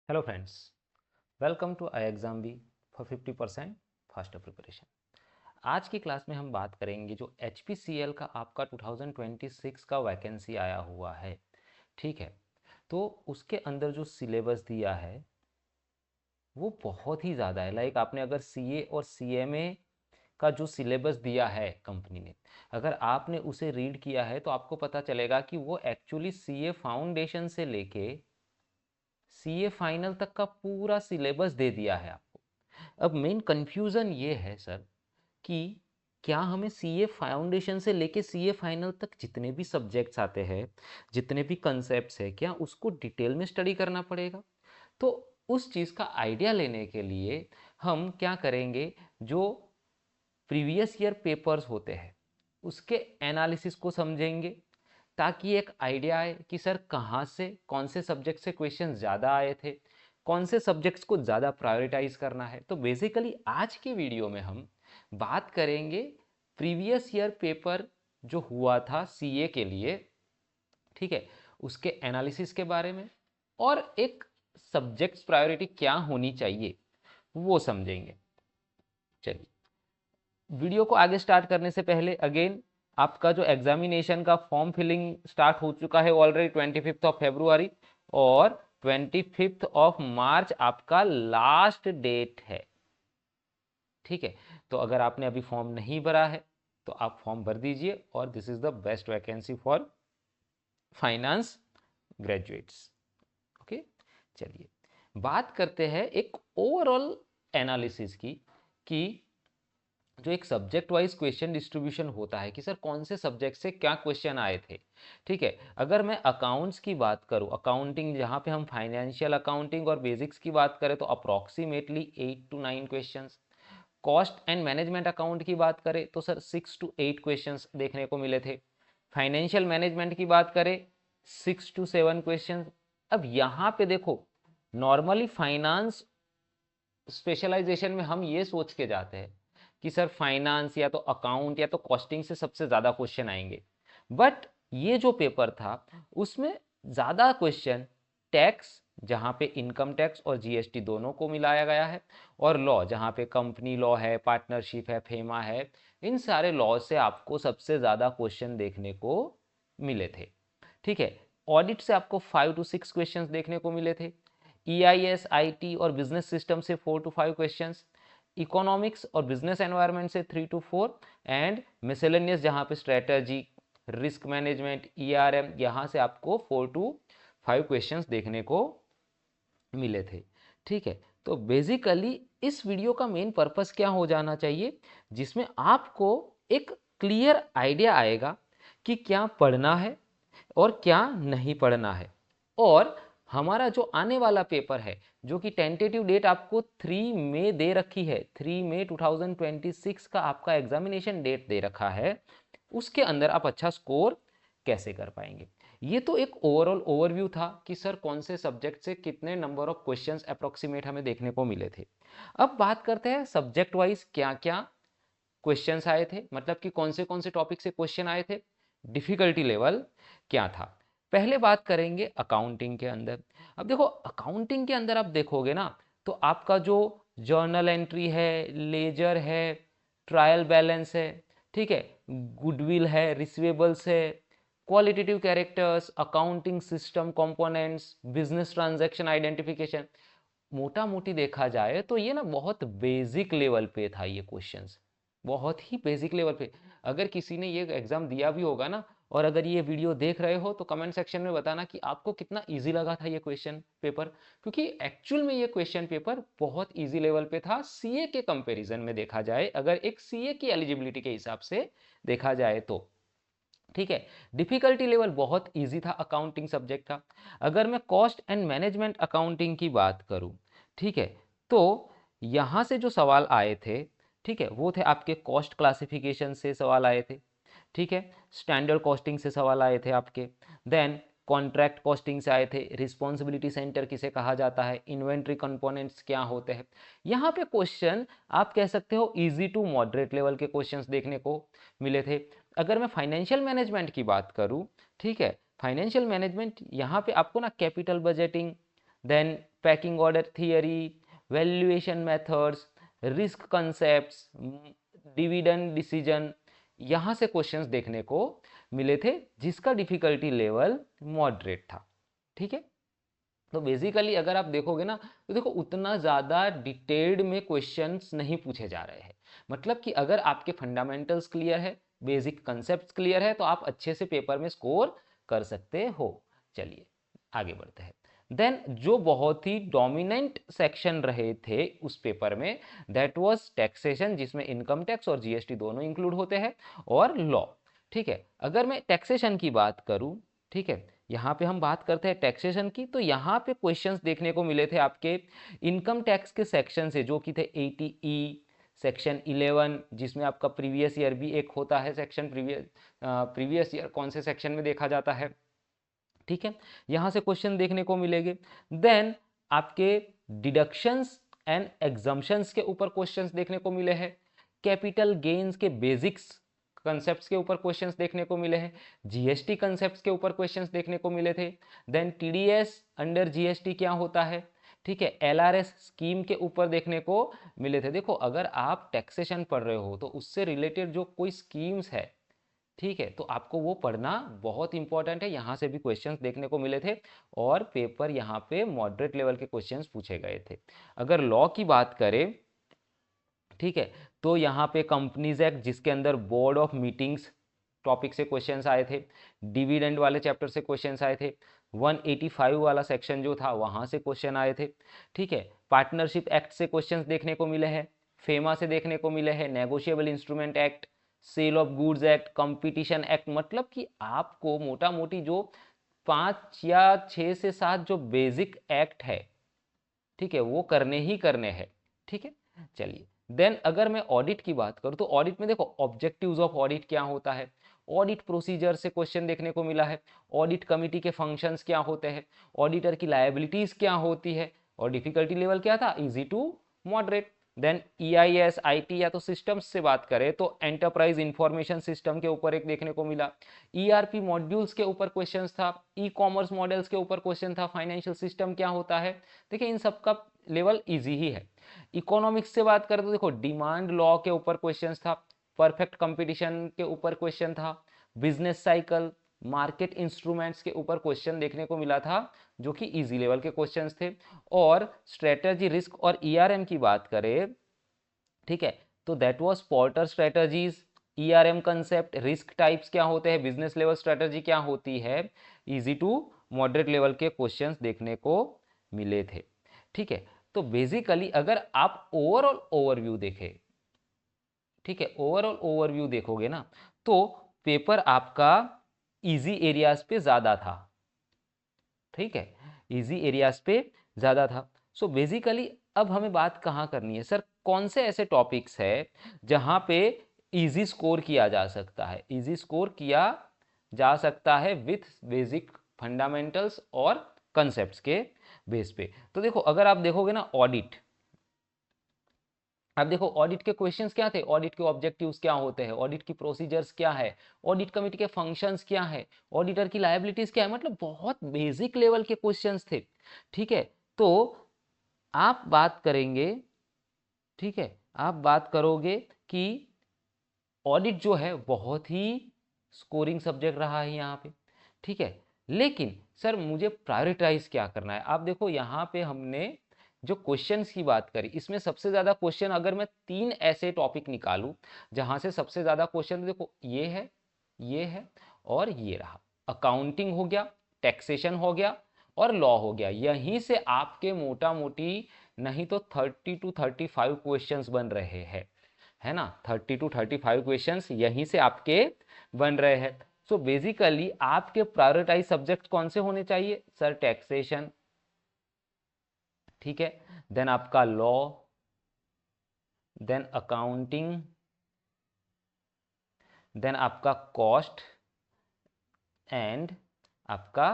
Hello friends, welcome to I exam B for 50% faster preparation. आज की class में हम बात करेंगे जो एच का आपका 2026 का वैकेंसी आया हुआ है। ठीक है, तो उसके अंदर जो सिलेबस दिया है वो बहुत ही ज़्यादा है। लाइक आपने अगर सीए और सीएमए का जो सिलेबस दिया है कंपनी ने, अगर आपने उसे रीड किया है तो आपको पता चलेगा कि वो एक्चुअली सीए फाउंडेशन से लेके सीए फाइनल तक का पूरा सिलेबस दे दिया है आपको। अब मेन कंफ्यूजन ये है सर कि क्या हमें सीए फाउंडेशन से लेके सीए फाइनल तक जितने भी सब्जेक्ट्स आते हैं, जितने भी कंसेप्ट्स है, क्या उसको डिटेल में स्टडी करना पड़ेगा? तो उस चीज़ का आइडिया लेने के लिए हम क्या करेंगे, जो प्रीवियस ईयर पेपर्स होते हैं उसके एनालिसिस को समझेंगे, ताकि एक आइडिया आए कि सर कहाँ से कौन से सब्जेक्ट से क्वेश्चन ज़्यादा आए थे, कौन से सब्जेक्ट्स को ज़्यादा प्रायोरिटाइज करना है। तो बेसिकली आज की वीडियो में हम बात करेंगे प्रीवियस ईयर पेपर जो हुआ था सीए के लिए, ठीक है, उसके एनालिसिस के बारे में, और एक सब्जेक्ट्स प्रायोरिटी क्या होनी चाहिए वो समझेंगे। चलिए, वीडियो को आगे स्टार्ट करने से पहले अगेन आपका जो एग्जामिनेशन का फॉर्म फिलिंग स्टार्ट हो चुका है ऑलरेडी 25 फरवरी, और 25 मार्च आपका लास्ट डेट है। ठीक है, तो अगर आपने अभी फॉर्म नहीं भरा है तो आप फॉर्म भर दीजिए, और this is the best vacancy for finance graduates. Okay, चलिए बात करते हैं एक ओवरऑल एनालिसिस की, कि जो एक सब्जेक्ट वाइज क्वेश्चन डिस्ट्रीब्यूशन होता है कि सर कौन से सब्जेक्ट से क्या क्वेश्चन आए थे। ठीक है, अगर मैं अकाउंट्स की बात करूं, अकाउंटिंग जहां पे हम फाइनेंशियल अकाउंटिंग और बेसिक्स की बात करें तो approximately 8 to 9 questions. Cost and management account की बात करें तो सर 6 to 8 क्वेश्चंस देखने को मिले थे। फाइनेंशियल मैनेजमेंट की बात करें 6 to 7 क्वेश्चंस। अब यहाँ पे देखो, नॉर्मली फाइनेंस स्पेशलाइजेशन में हम ये सोच के जाते हैं कि सर फाइनेंस या तो अकाउंट या तो कॉस्टिंग से सबसे ज़्यादा क्वेश्चन आएंगे, बट ये जो पेपर था उसमें ज़्यादा क्वेश्चन टैक्स, जहाँ पे इनकम टैक्स और जीएसटी दोनों को मिलाया गया है, और लॉ जहाँ पे कंपनी लॉ है, पार्टनरशिप है, फेमा है, इन सारे लॉ से आपको सबसे ज़्यादा क्वेश्चन देखने को मिले थे। ठीक है, ऑडिट से आपको 5 to 6 क्वेश्चंस देखने को मिले थे। ईआईएस, आईटी और बिजनेस सिस्टम से 4 to 5 क्वेश्चंस। इकोनॉमिक्स और बिजनेस एनवायरनमेंट से 3 to 4, एंड मिसेलेनियस जहाँ पे स्ट्रेटजी, रिस्क मैनेजमेंट, ईआरएम, यहाँ से आपको 4 to 5 क्वेश्चंस देखने को मिले थे। ठीक है, तो बेसिकली इस वीडियो का मेन पर्पस क्या हो जाना चाहिए, जिसमें आपको एक क्लियर आइडिया आएगा कि क्या पढ़ना है और क्या नहीं पढ़ना है। और हमारा जो आने वाला पेपर है, जो कि टेंटेटिव डेट आपको 3 मई दे रखी है, 3 मई 2026 का आपका एग्जामिनेशन डेट दे रखा है, उसके अंदर आप अच्छा स्कोर कैसे कर पाएंगे। ये तो एक ओवरऑल ओवरव्यू था कि सर कौन से सब्जेक्ट से कितने नंबर ऑफ क्वेश्चंस अप्रोक्सीमेट हमें देखने को मिले थे। अब बात करते हैं सब्जेक्ट वाइज क्या क्या क्वेश्चंस आए थे, मतलब कि कौन से टॉपिक से क्वेश्चन आए थे, डिफिकल्टी लेवल क्या था। पहले बात करेंगे अकाउंटिंग के अंदर। अब देखो, अकाउंटिंग के अंदर आप देखोगे ना, तो आपका जो जर्नल एंट्री है, लेजर है, ट्रायल बैलेंस है, ठीक है, गुडविल है, रिसीवेबल्स है, qualitative characters, accounting system components, business transaction identification, मोटा मोटी देखा जाए तो ये ना बहुत बेसिक लेवल पे था ये क्वेश्चंस, बहुत ही बेसिक लेवल पे। अगर किसी ने ये एग्जाम दिया भी होगा ना, और अगर ये वीडियो देख रहे हो तो कमेंट सेक्शन में बताना कि आपको कितना इजी लगा था ये क्वेश्चन पेपर, क्योंकि एक्चुअल में ये क्वेश्चन पेपर बहुत इजी लेवल पे था सीए के कंपैरिजन में देखा जाए, अगर एक सीए की एलिजिबिलिटी के हिसाब से देखा जाए तो। ठीक है, डिफिकल्टी लेवल बहुत इजी था, अकाउंटिंग सब्जेक्ट था। अगर मैं कॉस्ट एंड मैनेजमेंट अकाउंटिंग की बात करूं, ठीक है, तो यहाँ से जो सवाल आए थे, ठीक है, वो थे आपके कॉस्ट क्लासिफिकेशन से सवाल आए थे, ठीक है, स्टैंडर्ड कॉस्टिंग से सवाल आए थे आपके, देन कॉन्ट्रैक्ट कॉस्टिंग से आए थे, रिस्पॉन्सिबिलिटी सेंटर किसे कहा जाता है, इन्वेंट्री कंपोनेंट्स क्या होते हैं। यहाँ पे क्वेश्चन आप कह सकते हो इजी टू मॉडरेट लेवल के क्वेश्चंस देखने को मिले थे। अगर मैं फाइनेंशियल मैनेजमेंट की बात करूं, ठीक है, फाइनेंशियल मैनेजमेंट यहाँ पे आपको ना capital budgeting, then pecking order theory, valuation methods, risk concepts, dividend decision, यहाँ से क्वेश्चंस देखने को मिले थे जिसका डिफिकल्टी लेवल मॉडरेट था। ठीक है, तो बेसिकली अगर आप देखोगे ना तो देखो उतना ज़्यादा डिटेल्ड में क्वेश्चंस नहीं पूछे जा रहे हैं। मतलब कि अगर आपके फंडामेंटल्स क्लियर है, बेसिक कंसेप्ट क्लियर है, तो आप अच्छे से पेपर में स्कोर कर सकते हो। चलिए आगे बढ़ते हैं। देन जो बहुत ही डोमिनेंट सेक्शन रहे थे उस पेपर में, दैट वाज टैक्सेशन, जिसमें इनकम टैक्स और जीएसटी दोनों इंक्लूड होते हैं, और लॉ। ठीक है, अगर मैं टैक्सेशन की बात करूं, ठीक है, यहाँ पे हम बात करते हैं टैक्सेशन की, तो यहाँ पे क्वेश्चंस देखने को मिले थे आपके इनकम टैक्स के सेक्शन से, जो कि थे 80E, सेक्शन 11, जिसमें आपका प्रीवियस ईयर भी एक होता है सेक्शन, प्रीवियस ईयर कौन से सेक्शन में देखा जाता है। ठीक है, यहाँ से क्वेश्चन देखने को मिलेंगे। देन आपके डिडक्शंस एंड एग्जम्पशंस के ऊपर क्वेश्चंस देखने को मिले हैं, कैपिटल गेन्स के बेसिक्स कंसेप्ट्स के ऊपर क्वेश्चंस देखने को मिले हैं, जीएसटी कंसेप्ट्स के ऊपर क्वेश्चंस देखने को मिले थे। देन टीडीएस अंडर जीएसटी क्या होता है, ठीक है, एलआरएस स्कीम के ऊपर देखने को मिले थे। देखो अगर आप टैक्सेशन पढ़ रहे हो तो उससे रिलेटेड जो कोई स्कीम्स है, ठीक है, तो आपको वो पढ़ना बहुत इंपॉर्टेंट है। यहाँ से भी क्वेश्चंस देखने को मिले थे और पेपर यहाँ पे मॉडरेट लेवल के क्वेश्चंस पूछे गए थे। अगर लॉ की बात करें, ठीक है, तो यहाँ पे कंपनीज एक्ट, जिसके अंदर बोर्ड ऑफ मीटिंग्स टॉपिक से क्वेश्चंस आए थे, डिविडेंड वाले चैप्टर से क्वेश्चंस आए थे, 185 वाला सेक्शन जो था वहाँ से क्वेश्चन आए थे। ठीक है, पार्टनरशिप एक्ट से क्वेश्चंस देखने को मिले हैं, फेमा से देखने को मिले हैं, negotiable instrument act, sale of goods act, competition act. मतलब कि आपको मोटा मोटी जो 5 या 6 से 7 जो बेसिक एक्ट है, ठीक है, वो करने ही करने हैं। ठीक है, चलिए देन अगर मैं ऑडिट की बात करूं तो ऑडिट में देखो ऑब्जेक्टिव्स ऑफ ऑडिट क्या होता है, ऑडिट प्रोसीजर से क्वेश्चन देखने को मिला है, ऑडिट कमिटी के फंक्शंस क्या होते हैं, ऑडिटर की लायबिलिटीज क्या होती है, और डिफिकल्टी लेवल क्या था, easy to moderate. Then EIS IT या तो सिस्टम्स से बात करें तो एंटरप्राइज इंफॉर्मेशन सिस्टम के ऊपर एक देखने को मिला, ईआरपी मॉड्यूल्स के ऊपर क्वेश्चंस था, ई कॉमर्स मॉडल्स के ऊपर क्वेश्चन था, फाइनेंशियल सिस्टम क्या होता है। देखिए इन सब का लेवल इजी ही है। इकोनॉमिक्स से बात करें तो देखो डिमांड लॉ के ऊपर क्वेश्चंस था, परफेक्ट कंपटीशन के ऊपर क्वेश्चन था, बिजनेस साइकिल, मार्केट इंस्ट्रूमेंट्स के ऊपर क्वेश्चन देखने को मिला था, जो कि इजी लेवल के क्वेश्चंस थे। और स्ट्रेटजी, रिस्क और ईआरएम की बात करें, ठीक है, तो that was porter strategies, ERM concept, risk types क्या होते हैं, बिजनेस लेवल स्ट्रेटजी क्या होती है, इजी टू मॉडरेट लेवल के क्वेश्चंस देखने को मिले थे। ठीक है, तो बेसिकली अगर आप ओवरऑल ओवरव्यू देखें, ठीक है, ओवरऑल ओवरव्यू देखोगे ना तो पेपर आपका इजी एरियाज पे ज्यादा था। ठीक है, इजी एरियाज पे ज्यादा था। सो बेसिकली अब हमें बात कहाँ करनी है, सर कौन से ऐसे टॉपिक्स है जहां पे इजी स्कोर किया जा सकता है, इजी स्कोर किया जा सकता है विथ बेसिक फंडामेंटल्स और कंसेप्ट्स के बेस पे। तो देखो अगर आप देखोगे ना ऑडिट, अब देखो ऑडिट के क्वेश्चंस क्या थे, ऑडिट के ऑब्जेक्टिव्स क्या होते हैं, ऑडिट की प्रोसीजर्स क्या है, ऑडिट कमेटी के फंक्शंस क्या है, ऑडिटर की लायबिलिटीज क्या है, मतलब बहुत बेसिक लेवल के क्वेश्चंस थे। ठीक है, तो आप बात करेंगे, ठीक है, आप बात करोगे कि ऑडिट जो है बहुत ही स्कोरिंग सब्जेक्ट रहा है यहाँ पे। ठीक है, लेकिन सर मुझे प्रायोरिटाइज क्या करना है, आप देखो यहाँ पे हमने जो क्वेश्चंस की बात करी, इसमें सबसे ज्यादा क्वेश्चन अगर मैं 3 ऐसे टॉपिक निकालूं जहां से सबसे ज्यादा क्वेश्चन, देखो ये है और ये रहा, अकाउंटिंग हो गया, टैक्सेशन हो गया और लॉ हो गया। यहीं से आपके मोटा मोटी नहीं तो 30 to 35 क्वेश्चंस बन रहे हैं, है ना, 30 to 35 क्वेश्चंस यहीं से आपके बन रहे हैं। सो बेसिकली आपके प्रायोरिटाइज सब्जेक्ट कौन से होने चाहिए, सर टैक्सेशन, ठीक है, देन आपका लॉ, देन अकाउंटिंग, देन आपका कॉस्ट एंड आपका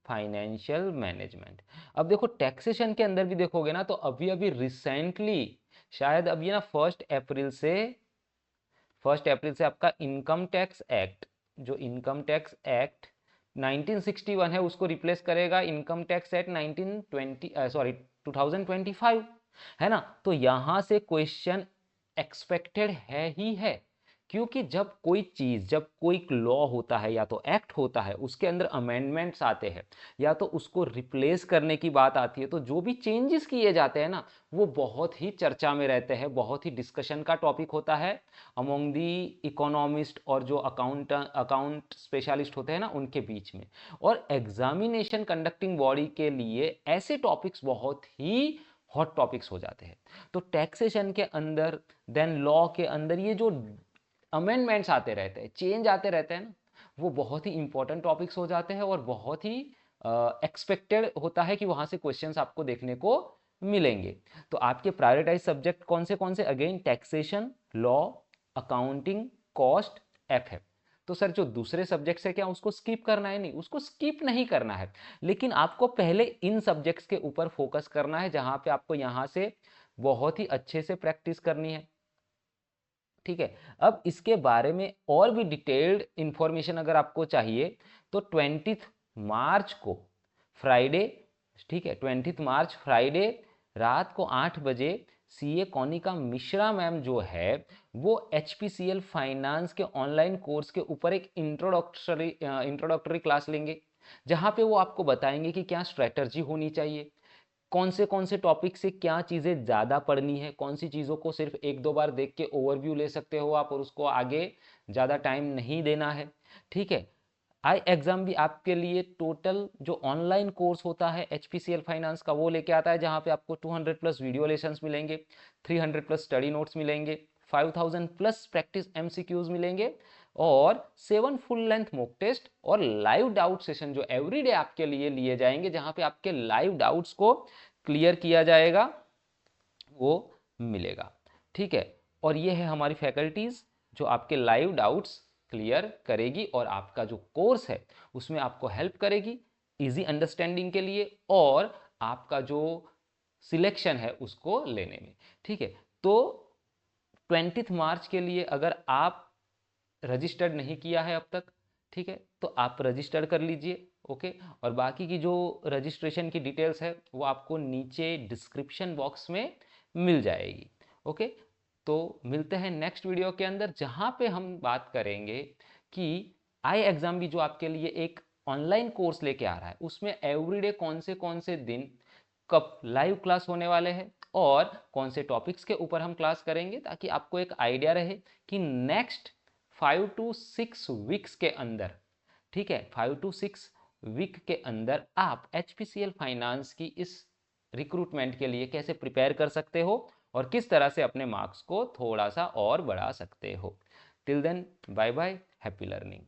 फाइनेंशियल मैनेजमेंट। अब देखो टैक्सेशन के अंदर भी देखोगे ना तो अभी अभी रिसेंटली, शायद अभी ना 1 अप्रैल से आपका इनकम टैक्स एक्ट, जो इनकम टैक्स एक्ट 1961 है उसको रिप्लेस करेगा इनकम टैक्स एक्ट 2025, है ना। तो यहां से क्वेश्चन एक्सपेक्टेड है ही है, क्योंकि जब कोई चीज, जब कोई लॉ होता है या तो एक्ट होता है, उसके अंदर अमेंडमेंट्स आते हैं या तो उसको रिप्लेस करने की बात आती है, तो जो भी चेंजेस किए जाते हैं ना, वो बहुत ही चर्चा में रहते हैं, बहुत ही डिस्कशन का टॉपिक होता है अमोंग दी इकोनॉमिस्ट और जो अकाउंट स्पेशलिस्ट होते हैं ना, उनके बीच में। और एग्जामिनेशन कंडक्टिंग बॉडी के लिए ऐसे टॉपिक्स बहुत ही हॉट टॉपिक्स हो जाते हैं। तो टैक्सेशन के अंदर, देन लॉ के अंदर ये जो अमेंडमेंट्स आते रहते हैं, चेंज आते रहते हैं ना, वो बहुत ही इंपॉर्टेंट टॉपिक्स हो जाते हैं और बहुत ही एक्सपेक्टेड होता है कि वहां से क्वेश्चंस आपको देखने को मिलेंगे। तो आपके प्रायोरिटाइज सब्जेक्ट कौन से again taxation, law, accounting, cost, F. तो सर जो दूसरे सब्जेक्ट्स है क्या उसको स्किप करना है? नहीं, उसको स्किप नहीं करना है, लेकिन आपको पहले इन सब्जेक्ट्स के ऊपर फोकस करना है, जहां पे आपको यहां से बहुत ही अच्छे से प्रैक्टिस करनी है। ठीक है, अब इसके बारे में और भी डिटेल्ड इंफॉर्मेशन अगर आपको चाहिए तो 20 मार्च को फ्राइडे, ठीक है, 20 मार्च फ्राइडे रात को 8 बजे सीए कॉनिका मिश्रा मैम जो है वो एचपीसीएल फाइनेंस के ऑनलाइन कोर्स के ऊपर एक इंट्रोडक्टरी क्लास लेंगे, जहां पे वो आपको बताएंगे कि क्या स्ट्रेटजी होनी चाहिए, कौन से टॉपिक से क्या चीज़ें ज़्यादा पढ़नी है, कौन सी चीज़ों को सिर्फ एक दो बार देख के ओवरव्यू ले सकते हो आप और उसको आगे ज़्यादा टाइम नहीं देना है। ठीक है, आई एग्जाम भी आपके लिए टोटल जो ऑनलाइन कोर्स होता है एचपीसीएल फाइनेंस का वो लेके आता है, जहाँ पे आपको 200 प्लस वीडियो लेसन्स मिलेंगे, 300 प्लस स्टडी नोट्स मिलेंगे, 5000 प्लस प्रैक्टिस एमसीक्यूज मिलेंगे और 7 फुल लेंथ मॉक टेस्ट और लाइव डाउट सेशन जो एवरीडे आपके लिए लिए जाएंगे, जहाँ पे आपके लाइव डाउट्स को क्लियर किया जाएगा, वो मिलेगा। ठीक है, और ये है हमारी फैकल्टीज जो आपके लाइव डाउट्स क्लियर करेगी और आपका जो कोर्स है उसमें आपको हेल्प करेगी इजी अंडरस्टैंडिंग के लिए और आपका जो सिलेक्शन है उसको लेने में। ठीक है, तो 20 मार्च के लिए अगर आप रजिस्टर्ड नहीं किया है अब तक, ठीक है, तो आप रजिस्टर कर लीजिए। ओके, और बाकी की जो रजिस्ट्रेशन की डिटेल्स है वो आपको नीचे डिस्क्रिप्शन बॉक्स में मिल जाएगी। ओके, तो मिलते हैं नेक्स्ट वीडियो के अंदर, जहां पे हम बात करेंगे कि आई एग्जाम भी जो आपके लिए एक ऑनलाइन कोर्स लेके आ रहा है, उसमें एवरीडे कौन से दिन कब लाइव क्लास होने वाले हैं और कौन से टॉपिक्स के ऊपर हम क्लास करेंगे, ताकि आपको एक आइडिया रहे कि नेक्स्ट 5 to 6 वीक्स के अंदर, ठीक है, 5 to 6 वीक के अंदर आप एचपीसीएल फाइनेंस की इस रिक्रूटमेंट के लिए कैसे प्रिपेयर कर सकते हो और किस तरह से अपने मार्क्स को थोड़ा सा और बढ़ा सकते हो। Till then, bye bye, happy learning.